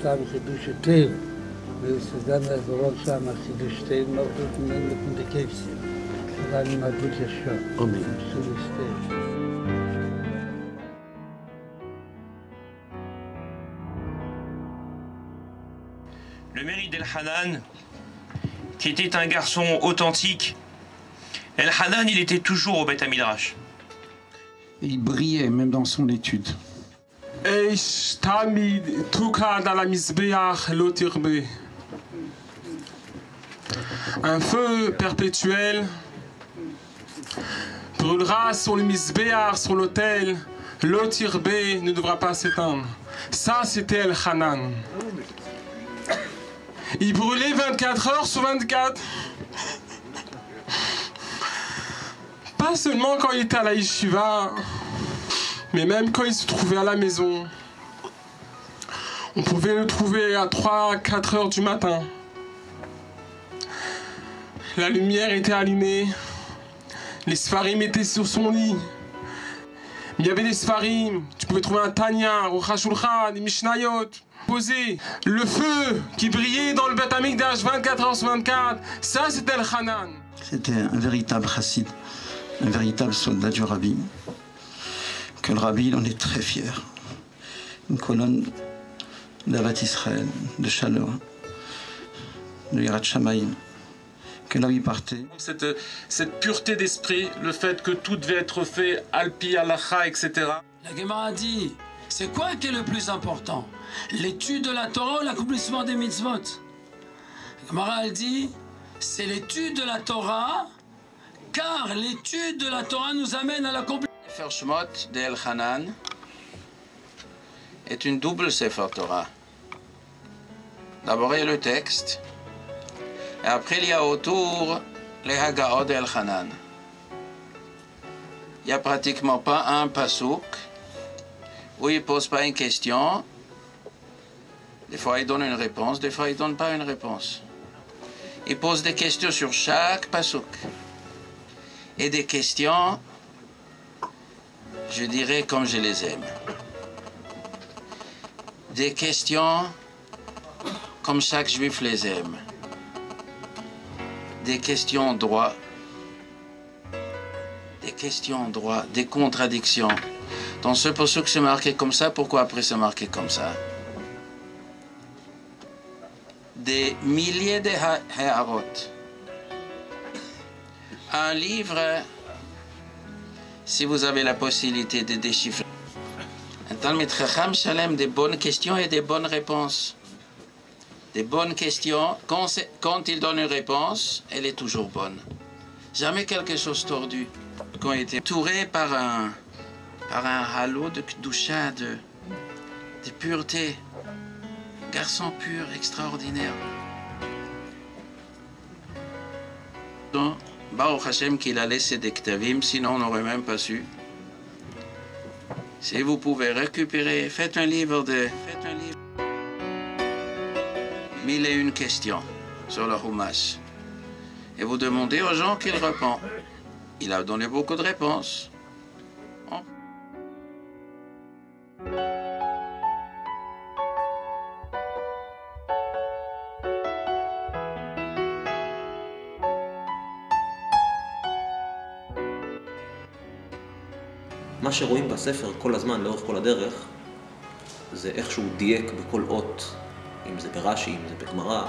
שם חידוש היטב, וסדן לעזורות שם חידוש היטב מרדות ממנו בקפסים. סדן מרדות ישר. אמן. סול היטב. Le mérite d'El-Hanan, qui était un garçon authentique. El-Hanan, il était toujours au Beth Midrash. Il brillait même dans son étude. Eish Tamid Tukad ala Mizbeach lo tirbe. Un feu perpétuel brûlera sur le Mizbeach, sur l'autel. Lo tirbe ne devra pas s'éteindre. Ça, c'était El-Hanan. Il brûlait 24 heures sur 24. Pas seulement quand il était à la yeshiva, mais même quand il se trouvait à la maison. On pouvait le trouver à 3-4 heures du matin. La lumière était allumée. Les sfarim étaient sur son lit. Il y avait des sfarim. Tu pouvais trouver un Tanya, un Shulchan, des Mishnayot. Posé. Le feu qui brillait dans le Beth Amikdash 24 heures sur 24, ça c'était le Hanan. C'était un véritable chassid, un véritable soldat du Rabbi. Que le Rabbi, il en est très fier. Une colonne d'Avat Israël, de chaleur, de Yirat Shamayim. Que là où il partait. Cette pureté d'esprit, le fait que tout devait être fait alpi, halacha, etc. La Gemara dit, c'est quoi qui est le plus important? L'étude de la Torah ou l'accomplissement des mitzvot? La Gemara elle dit, c'est l'étude de la Torah, car l'étude de la Torah nous amène à l'accomplissement. Sefer Shemot de El-Hanan est une double Sefer Torah. D'abord il y a le texte, et après il y a autour les Haggaot de El-Hanan. Il n'y a pratiquement pas un pasouk où il ne pose pas une question. Des fois il donne une réponse, des fois il ne donne pas une réponse. Il pose des questions sur chaque pasouk. Et des questions, je dirais comme je les aime. Des questions comme chaque juif les aime. Des questions droit. Des questions droit, des contradictions. Dans ce pasuk c'est marqué comme ça, pourquoi après c'est marqué comme ça? Des milliers de ha'arot. Un livre, si vous avez la possibilité de déchiffrer, un Talmid Chacham Shalem, des bonnes questions et des bonnes réponses. Des bonnes questions, quand il donne une réponse, elle est toujours bonne. Jamais quelque chose tordu. Quand il était entouré par un halo de kedusha, de pureté. Garçon pur, extraordinaire. Donc, Baruch Hashem qu'il a laissé des ktavim, sinon on n'aurait même pas su. Si vous pouvez récupérer, faites un livre. 1001 questions sur le Humash. Et vous demandez aux gens qu'ils répondent. Il a donné beaucoup de réponses. מה שרואים בספר כל הזמן, לאורך כל הדרך, זה איך שהוא דייק בכל אות, אם זה ברש"י, אם זה בגמרא,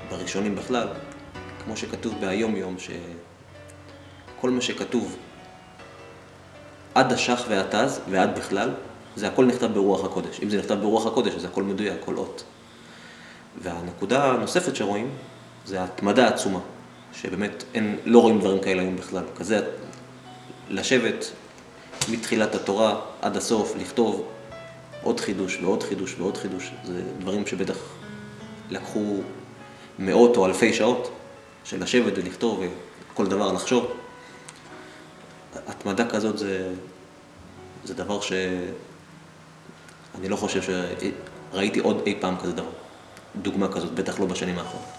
בראשונים בכלל, כמו שכתוב ביום יום, שכל מה שכתוב עד השח והתז ועד בכלל, זה הכל נכתב ברוח הקודש. אם זה נכתב ברוח הקודש, אז הכל מדויק, כל אות. והנקודה הנוספת שרואים, זה ההתמדה העצומה, שבאמת לא רואים דברים כאלה היום בכלל. כזה לשבת מתחילת התורה עד הסוף, לכתוב עוד חידוש ועוד חידוש ועוד חידוש. זה דברים שבטח לקחו מאות או אלפי שעות של לשבת ולכתוב וכל דבר לחשוב. התמדה כזאת זה דבר שאני לא חושב שראיתי עוד אי פעם כזה דבר. דוגמה כזאת, בטח לא בשנים האחרונות.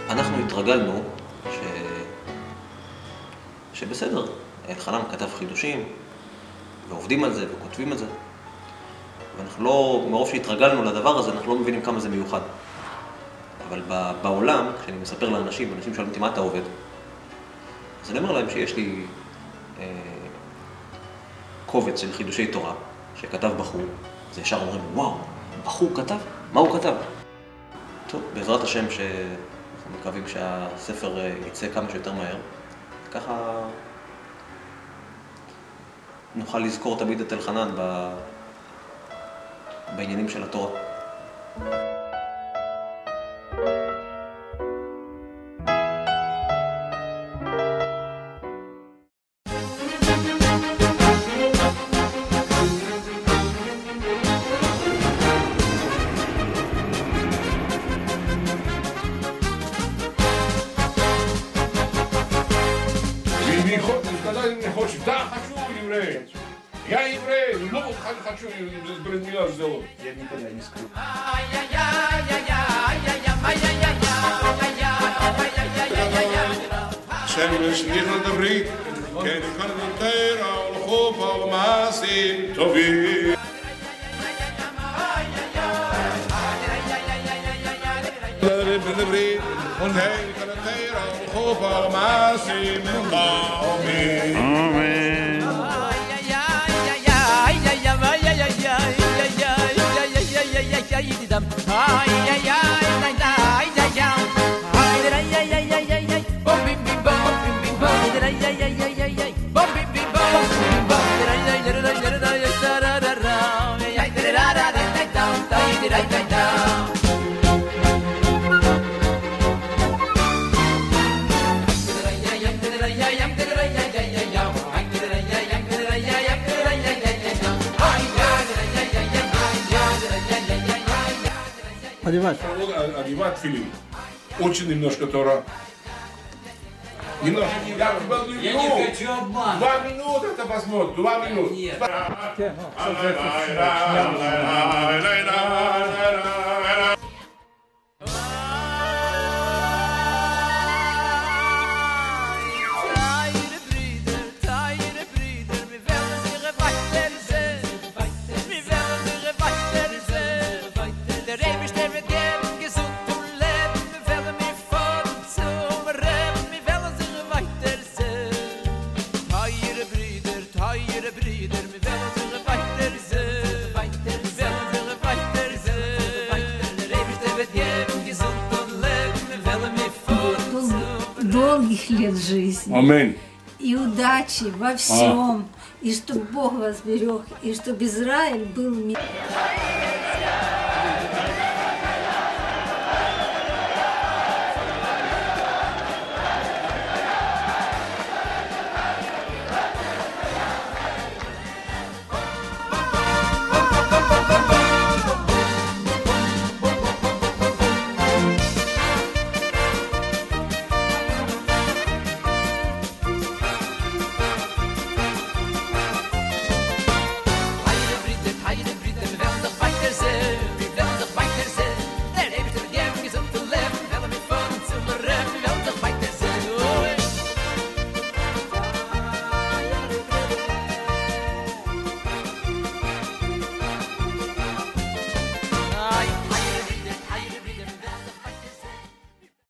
אנחנו התרגלנו שבסדר, אלחנן כתב חידושים, ועובדים על זה וכותבים על זה. ואנחנו לא, מרוב שהתרגלנו לדבר הזה, אנחנו לא מבינים כמה זה מיוחד. אבל בעולם, כשאני מספר לאנשים, אנשים שואלים אותי מה אתה עובד, אז אני אומר להם שיש לי קובץ של חידושי תורה, שכתב בחור, אז ישר אומרים, וואו, בחור כתב? מה הוא כתב? טוב, בעזרת השם שאנחנו מקווים שהספר יצא כמה שיותר מהר, ככה נוכל לזכור תמיד את אלחנן בעניינים של התורה. Я еврей, ну хочу брендмила сделать. Я никогда не скажу. שמש נכנס דברית, כן כאן נתרא ולחוף על מעשים טובים. דברית, כן כאן נתרא ולחוף על מעשים טובים. Одевать тфилин. Очень немножко Тора. Немножко. Я не хочу обманывать. 2 минуты это посмотрим. 2 минуты. Нет. Долгих лет жизни. Аминь. И удачи во всем. И чтобы Бог вас берег, и чтобы Израиль был мир.